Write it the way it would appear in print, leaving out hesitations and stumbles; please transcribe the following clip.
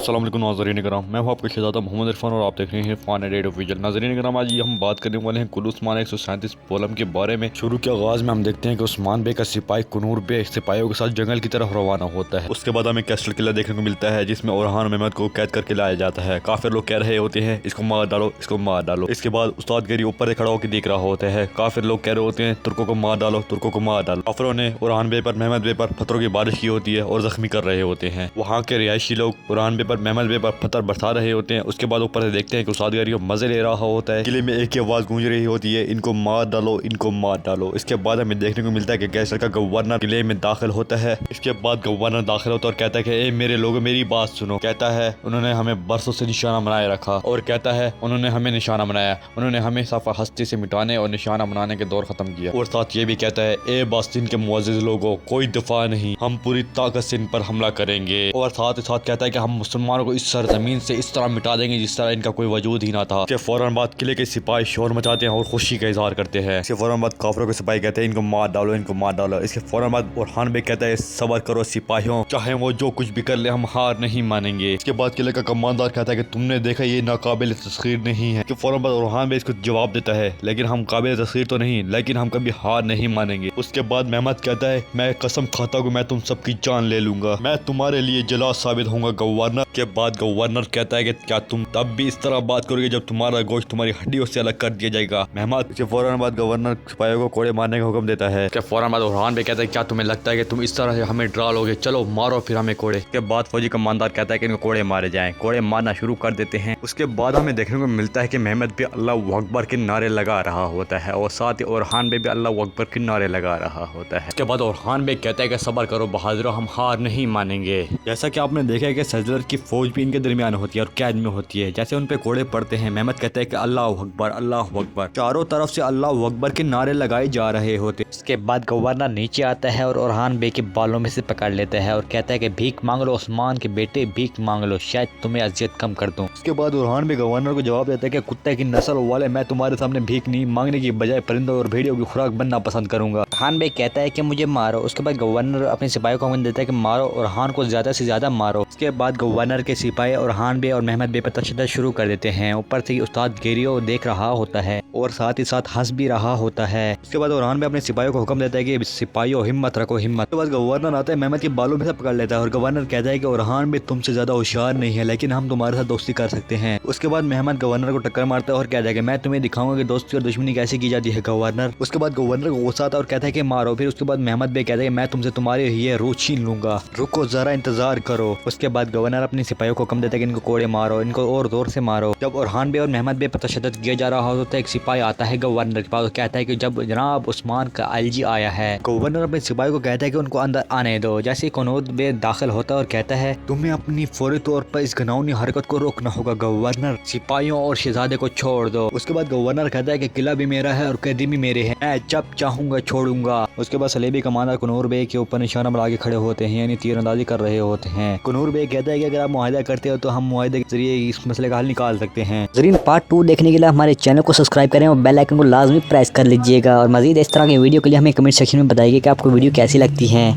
अस्सलाम वालेकुम नाज़रीन कराम, मैं हूं आपका शहज़ादा मोहम्मद इरफान और आप देख रहे हैं फ़ान रेड ऑफिशियल। नाज़रीन कराम, आज ये हम बात करने वाले हैं कुल उस्मान 137 पोलम के बारे में। शुरू के आगाज़ में हम देखते हैं कि उस्मान बे का सिपाही कुनूर बे सिपाहियों के साथ जंगल की तरफ रवाना होता है। उसके बाद हमें कैस्टल किला देखने को मिलता है जिसमें ओरहान महमद को कैद करके लाया जाता है। काफिर लोग कह रहे होते हैं इसको मार डालो, इसको मार डालो। इसके बाद उस्ताद गरी ऊपर से खड़ा होकर देख रहा होता है। काफिर लोग कह रहे होते हैं तुर्कों को मार डालो, तुर्कों को मार डालो। काफिरों ने ओरहान बे पर महमद बे पर पत्थरों की बारिश की होती है और जख्मी कर रहे होते हैं। वहाँ के रिहायशी लोग ओरहान बे पर महमद बे पर पत्थर बरसा रहे होते हैं। उसके बाद ऊपर से देखते हैं कि उस्ताद गरी मजे ले रहा होता है। किले में एक ही आवाज गूंज रही होती है, इनको मार डालो, इनको मार डालो। इसके बाद हमें देखने को मिलता है कि कैसर का गवर्नर किले में दाखिल होता है। इसके बाद गवर्नर दाखिल होता है और कहता है कि ए मेरे लोगों मेरी बात सुनो। कहता है उन्होंने हमें बरसों से निशाना बनाए रखा और कहता है उन्होंने हमें निशाना बनाया, उन्होंने हमें साफा हस्ती से मिटाने और निशाना बनाने के दौर खत्म किया। और साथ ये भी कहता है ए बास्तीन के मुअज़्ज़िज़ लोगों, कोई दफा नहीं, हम पूरी ताकत से इन पर हमला करेंगे। और साथ ही साथ कहता है कि हम मुसलमानों को इस सरजमीन से इस तरह मिटा देंगे जिस तरह इनका कोई वजूद ही ना था। इसके फौरन बाद किले के सिपाही शोर मचाते हैं और खुशी का इजहार करते हैं। इसके फौरन बाद काफिरों के सिपाही कहते हैं इनको मार डालो, इनको मार डालो। इसके फौरन बाद ओरहान बे कहता है सब्र करो सिपाहियों, चाहे वो जो कुछ भी कर ले हम हार नहीं मानेंगे। इसके बाद किले का कमांडर कहता है कि तुमने देखा ये नाकाबिल तस्खीर नहीं है। फौरन बाद ओरहान बे इसको जवाब देता है लेकिन हम काबिल तस्खीर तो नहीं, लेकिन हम कभी हार नहीं मानेंगे। उसके बाद महमद कहता है मैं कसम खाता हूँ मैं तुम सबकी जान ले लूंगा, मैं तुम्हारे लिए जला साबित होऊंगा गवर्नर। के बाद गवर्नर कहता है कि क्या तुम तब भी इस तरह बात करोगे जब तुम्हारा गोश्त तुम्हारी हड्डियों से अलग कर दिया जाएगा। महमद के फौरन बाद गवर्नर सिपाहियों को कोड़े मारने का हुक्म देता है। के फौरन बाद ओरहान बे कहता है क्या तुम्हें लगता है कि तुम इस तरह से हमें डरा लोगे, चलो मारो फिर हमें कोड़े। के बाद फौजी कमांडर कहता है कि इनको कोड़े मारे जाएं। कोड़े मारना शुरू कर देते हैं। उसके बाद हमें देखने को मिलता है कि महमद भी अल्लाह अकबर के नारे लगा रहा होता है और साथ ही ओरहान बे भी अल्लाह अकबर के नारे लगा रहा होता है। उसके बाद ओरहान बे कहता है कि सब्र करो बहादुरों, हम हार नहीं मानेंगे। जैसा कि आपने देखा है कि सजदर की फौज भी इनके दरमियान होती है और कैद में होती है। जैसे उन पे कोड़े पड़ते हैं महमद कहता है कि अल्लाह अकबर, अल्लाह अकबर। चारों तरफ से अल्लाह अकबर के नारे लगाए जा रहे होते। उसके बाद गवर्नर नीचे आता है और ओरहान बे के बालों में से पकड़ लेता है और कहता है कि भीख मांग लो उस्मान के बेटे, भीख मांग लो, शायद तुम्हें अजियत कम कर दूं। उसके बाद ओरहान बे गवर्नर को जवाब देता है कि कुत्ते की नस्ल वाले मैं तुम्हारे सामने भीख नहीं मांगने की बजाय परिंदों और भेड़ियों की खुराक बनना पसंद करूंगा। ओरहान बे कहता है कि मुझे मारो। उसके बाद गवर्नर अपने सिपाहियों को हुक्म देता है कि मारो, ओरहान को ज्यादा से ज्यादा मारो। उसके बाद गवर्नर के सिपाही ओरहान बे और महमद बे पर तशद्दुद शुरू कर देते हैं। ऊपर से उस्ताद गेरियो देख रहा होता है और साथ ही साथ हंस भी रहा होता है। उसके बाद ओरहान बे अपने सिपाहियों को हुक्म देता है कि सिपाहियों हिम्मत रखो, हिम्मत। उसके बाद गवर्नर आता है, महमद के बालों में से पकड़ लेता है और गवर्नर कहता है कि ओरहान बे तुमसे ज्यादा होशियार नहीं है लेकिन हम तुम्हारे साथ दोस्ती कर सकते हैं। उसके बाद महमद गवर्नर को टक्कर मारता है और कहता है कि मैं तुम्हें दिखाऊंगा कि दोस्ती और दुश्मनी कैसे की जाती है गवर्नर। उसके बाद गवर्नर को गुस्सा आता है और कहता है कि मारो। फिर उसके बाद महमद बे कहता है कि मैं तुमसे तुम्हारे ये रूह छीन लूंगा, रुको जरा इंतजार करो। उसके बाद गवर्नर अपने सिपाहियों को हुक्म देता है कि इनको कोड़े मारो, इनको और जोर से मारो। जब ओरहान बे और महमद बे पर तशद्दुद किया जा रहा होता है एक सिपाही आता है गवर्नर के पास और कहता है कि जब जनाब उस्मान का आईजी आया है। गवर्नर अपने सिपाही को कहता है कि उनको अंदर आने दो। जैसे कुनूर बे दाखिल होता है और कहता है तुम्हें अपनी फौरी तौर पर इस घिनौनी हरकत को रोकना होगा गवर्नर, सिपाहियों और शहजादे को छोड़ दो। उसके बाद गवर्नर कहता है कि किला भी मेरा है और कैदी भी मेरे हैं, मैं जब चाहूंगा छोड़ूंगा। उसके बाद सलेबी कमांडर कुनूर बे के ऊपर निशाना बना के खड़े होते हैं, यानी तीरंदाजी कर रहे होते हैं। कुनूर बे कहता है कि अगर आप मुआहदा करते हो तो हम मुआहदे के जरिए इस मसले का हल निकाल सकते हैं। नज़रीन पार्ट 2 देखने के लिए हमारे चैनल को सब्सक्राइब करें और बेल आइकन को लाजमी प्रेस कर लीजिएगा और मजीद इस तरह के वीडियो के लिए हमें कमेंट सेक्शन में बताइए कि आपको वीडियो कैसी लगती है।